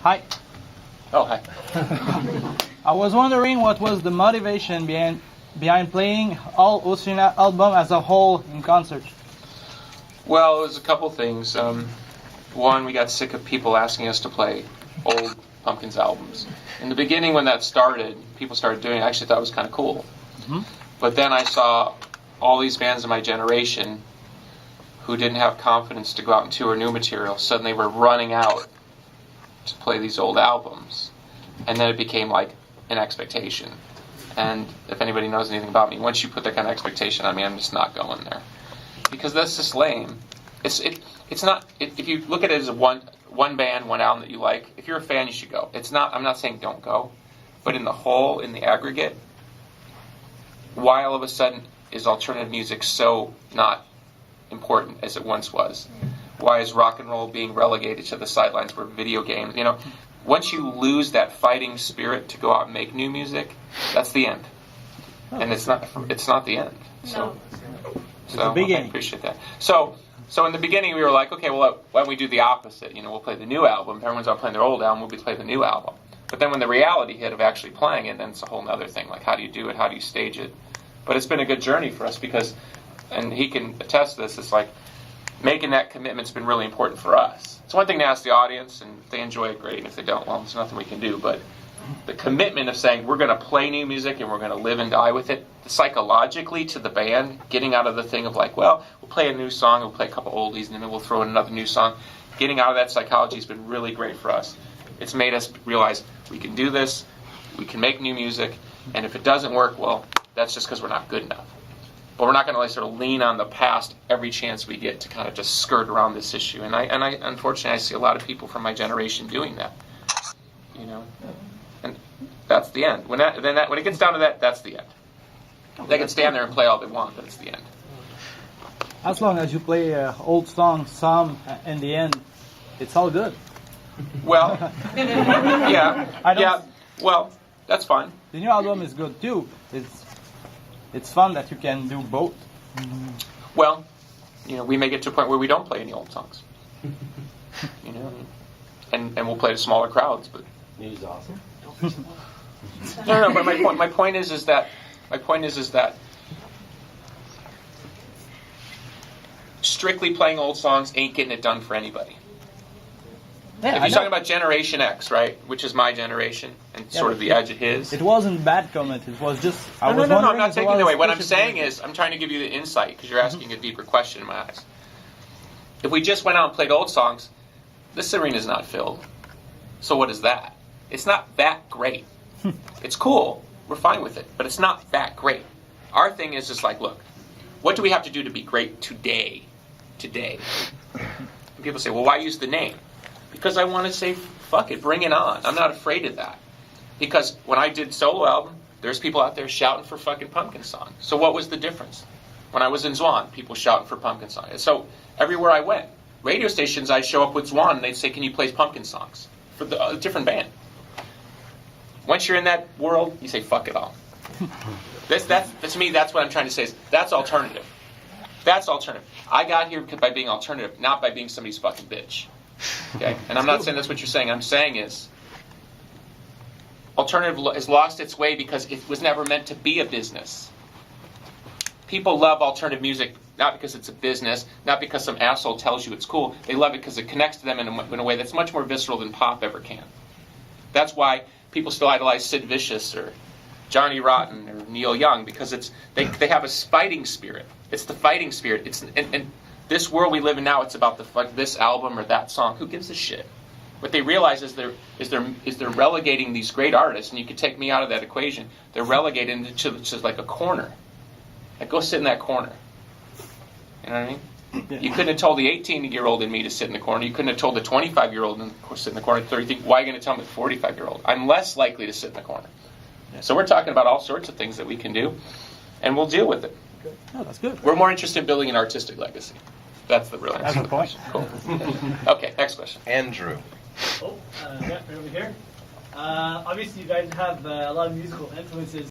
Hi. Oh, hi. I was wondering what was the motivation behind playing all Oceania album as a whole in concert. Well, it was a couple things. One, we got sick of people asking us to play old Pumpkins albums. In the beginning, when that started, people started doing it. I actually thought it was kind of cool. Mm-hmm. But then I saw all these bands of my generation who didn't have confidence to go out and tour new material. Suddenly were running out to play these old albums. And then it became like an expectation. And if anybody knows anything about me, once you put that kind of expectation on me, I'm just not going there. Because that's just lame. It's not. If you look at it as one band, one album that you like, if you're a fan, you should go. It's not. I'm not saying don't go, but in the whole, in the aggregate, why all of a sudden is alternative music so not important as it once was? Why is rock and roll being relegated to the sidelines where video games? You know, once you lose that fighting spirit to go out and make new music, that's the end. And it's not the end. So. So I appreciate that. So in the beginning we were like, okay, well, why don't we do the opposite? You know, we'll play the new album. If everyone's out playing their old album, we'll play the new album. But then when the reality hit of actually playing it, then it's a whole other thing. Like, how do you do it? How do you stage it? But it's been a good journey for us because, and he can attest to this, it's like making that commitment's been really important for us. It's one thing to ask the audience, and if they enjoy it, great. And if they don't, well, there's nothing we can do. But the commitment of saying we're going to play new music and we're going to live and die with it, psychologically to the band, getting out of the thing of like, well, we'll play a new song, we'll play a couple oldies, and then we'll throw in another new song. Getting out of that psychology has been really great for us. It's made us realize we can do this, we can make new music, and if it doesn't work, well, that's just because we're not good enough. But we're not going to like sort of lean on the past every chance we get to kind of just skirt around this issue. And I unfortunately, I see a lot of people from my generation doing that. You know. That's the end. When it gets down to that, that's the end. They can stand there and play all they want, but it's the end. As long as you play old songs, some in the end, it's all good. Well, yeah. Well, that's fine. The new album is good too. It's fun that you can do both. Well, you know, we may get to a point where we don't play any old songs. You know, and we'll play to smaller crowds, but. He's awesome. No, but my point is that strictly playing old songs ain't getting it done for anybody. Yeah, if you're talking about Generation X, right, which is my generation, and sort of the edge of his. It wasn't bad comment. It was just. No, I'm not taking it away. What I'm saying is, I'm trying to give you the insight because you're asking a deeper question in my eyes. If we just went out and played old songs, this arena's not filled. So what is that? It's not that great. It's cool. We're fine with it. But it's not that great. Our thing is just like, look, what do we have to do to be great today? Today. And people say, well, why use the name? Because I want to say, fuck it, bring it on. I'm not afraid of that. Because when I did solo album, there's people out there shouting for fucking Pumpkin songs. So what was the difference? When I was in Zwan, people shouting for Pumpkin songs. So everywhere I went, radio stations, I'd show up with Zwan and they'd say, can you play Pumpkin songs? For a different band. Once you're in that world, you say, fuck it all. To me, that's what I'm trying to say. That's alternative. That's alternative. I got here by being alternative, not by being somebody's fucking bitch. Okay? And I'm not saying that's what you're saying. I'm saying is, alternative has lost its way because it was never meant to be a business. People love alternative music not because it's a business, not because some asshole tells you it's cool. They love it because it connects to them in a way that's much more visceral than pop ever can. That's why people still idolize Sid Vicious or Johnny Rotten or Neil Young, because they have a fighting spirit. It's the fighting spirit. And this world we live in now, it's about this album or that song. Who gives a shit? What they realize is they're relegating these great artists, and you could take me out of that equation. They're relegated into like a corner. Like, go sit in that corner. You know what I mean? Yeah. You couldn't have told the 18-year-old in me to sit in the corner. You couldn't have told the 25-year-old to sit in the corner. So you think, why are you going to tell me the 45-year-old? I'm less likely to sit in the corner. Yeah. So we're talking about all sorts of things that we can do, and we'll deal with it. Good. Oh, that's good. We're more interested in building an artistic legacy. That's the real answer. That's the point. Cool. Okay, next question. Andrew. Yeah, right over here. Obviously, you guys have a lot of musical influences.